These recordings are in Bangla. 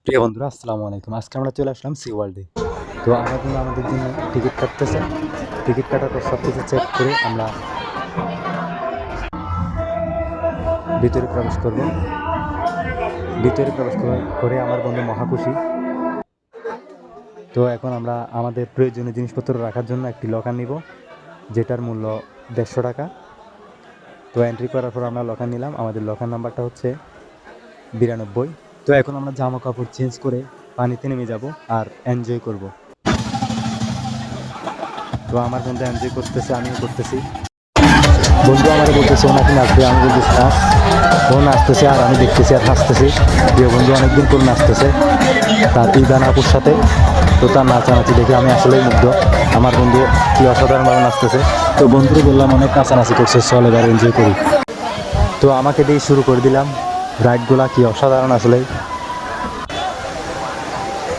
প্রিয় বন্ধুরা আসসালামু আলাইকুম। আজকে আমরা চলে আসলাম সি ওয়ার্ল্ডে। তো আমাদের জন্য টিকিট কাটতেছে। টিকিট কাটার পর সব কিছু চেক করে আমরা ভিতরে প্রবেশ করব। ভিতরে প্রবেশ করে আমার বন্ধু মহা খুশি। তো এখন আমরা আমাদের প্রয়োজনীয় জিনিসপত্র রাখার জন্য একটি লকার নিব, যেটার মূল্য 150 টাকা। তো এন্ট্রি করার পর আমরা লকার নিলাম। আমাদের লকার নাম্বারটা হচ্ছে 92। তো এখন আমরা জামা কাপড় চেঞ্জ করে পানিতে নেমে যাব আর এনজয় করব। তো আমার বন্ধু এনজয় করতেছে, আমিও করতেছি। বন্ধু আমার বলতেছে ও নাকি নাচবে, আমি বলতেছি নাচ। ও নাচতেছে আর আমি দেখতেছি আর হাসতেছি। প্রিয় বন্ধু অনেকদিন করে নাচতেছে তার ইদান আপুর সাথে। তো তার নাচানাচি দেখে আমি আসলেই মুগ্ধ। আমার বন্ধু কি অসাধারণভাবে নাচতেছে। তো বন্ধুকে বললাম অনেক নাচানাচি করছে, চল এবার এনজয় করি। তো আমাকে দিয়ে শুরু করে দিলাম। রাইডগুলা কি অসাধারণ আসলেই।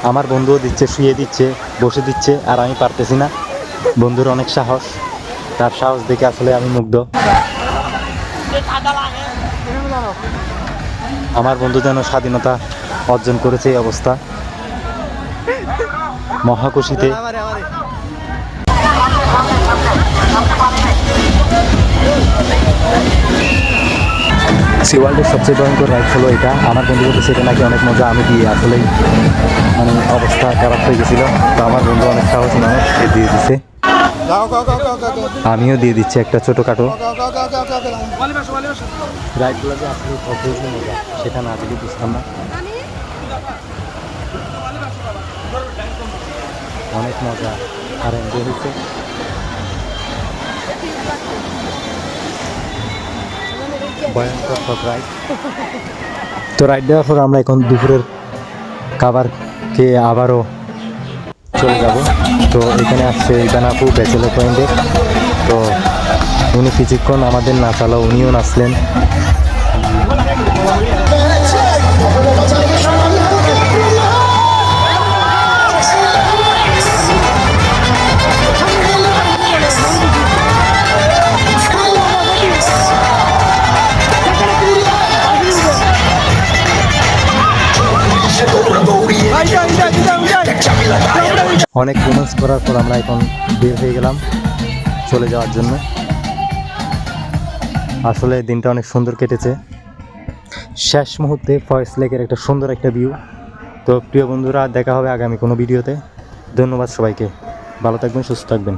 আমার বন্ধুও দিচ্ছে, শুয়ে দিচ্ছে, বসে দিচ্ছে, আর আমি পারতেছি না। বন্ধুর অনেক সাহস, তার সাহস দেখে আসলে আমি মুগ্ধ। আমার বন্ধু যেন স্বাধীনতা অর্জন করেছে এই অবস্থা, মহাকুশিতে। সি ওয়ার্ল্ডের সবচেয়ে ভয়ঙ্কর রাইড হলো এটা। আমার বন্ধু বলতেছে এটা নাকি অনেক মজা। আমি দিয়ে আসলেই অবস্থা খারাপ হয়ে গেছিলো। তো আমার বন্ধু অনেক সাহসী মানুষ, দিয়ে দিছে। আমিও দিয়ে দিচ্ছি একটা ছোটোখাটো। রাইডগুলো যে আসলে কত মজা সেটা না দিলে বুঝতাম না। অনেক মজা আর এনজয় হয়েছে। ভয়ঙ্কর সব রাইড। তো রাইড দেওয়ার পর আমরা এখন দুপুরের খাবার খেয়ে আবারও চলে যাব। তো এখানে আসছে ইদান আপু ব্যাচেলর পয়েন্টে। তো উনি কিছুক্ষণ আমাদের নাচালো, উনিও নাচলেন। অনেক রোমান্স করার পর আমরা এখন বের হয়ে গেলাম চলে যাওয়ার জন্য। আসলে দিনটা অনেক সুন্দর কেটেছে। শেষ মুহূর্তে ফয়েজ লেকের একটা সুন্দর একটা ভিউ। তো প্রিয় বন্ধুরা, দেখা হবে আগামী কোনো ভিডিওতে। ধন্যবাদ সবাইকে, ভালো থাকবেন, সুস্থ থাকবেন।